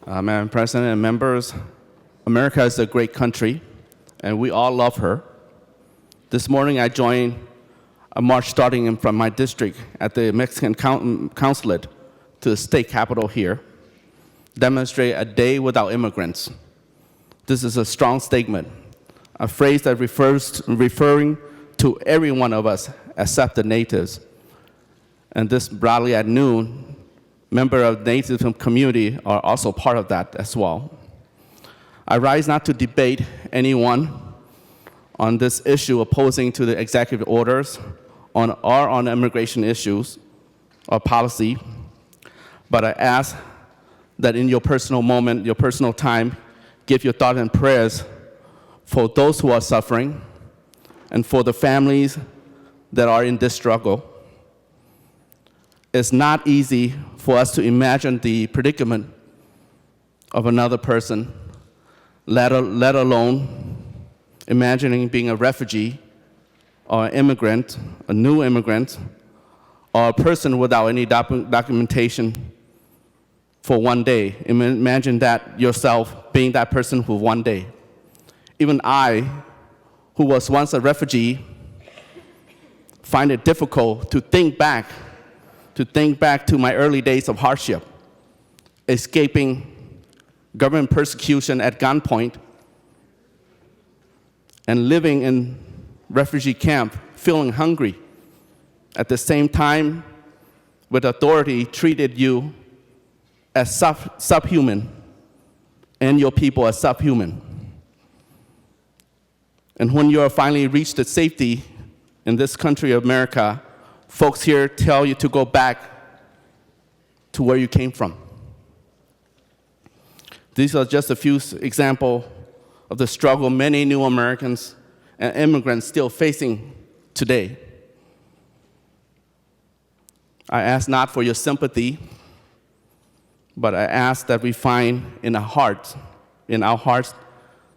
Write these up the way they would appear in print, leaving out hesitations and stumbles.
Madam President and members, America is a great country, and we all love her. This morning, I joined a march starting from my district at the Mexican consulate to the state capitol here, demonstrate a day without immigrants. This is a strong statement, a phrase that referring to every one of us except the natives. And this rally at noon, members of the native community are also part of that as well. I rise not to debate anyone on this issue opposing to the executive orders on immigration issues or policy, but I ask that in your personal moment, your personal time, give your thoughts and prayers for those who are suffering and for the families that are in this struggle. It's not easy for us to imagine the predicament of another person, let alone imagining being a refugee or an immigrant, a new immigrant, or a person without any documentation for one day. Imagine that yourself being that person for one day. Even I, who was once a refugee, find it difficult to think back to my early days of hardship, escaping government persecution at gunpoint, and living in refugee camp, feeling hungry. At the same time, with authority treated you as subhuman, and your people as subhuman. And when you finally reach the safety in this country of America, folks here tell you to go back to where you came from. These are just a few examples of the struggle many new Americans and immigrants still facing today. I ask not for your sympathy, but I ask that we find in our hearts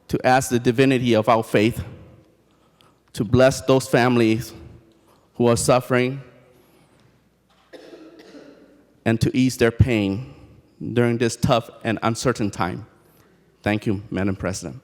to ask the divinity of our faith to bless those families who are suffering and to ease their pain during this tough and uncertain time. Thank you, Madam President.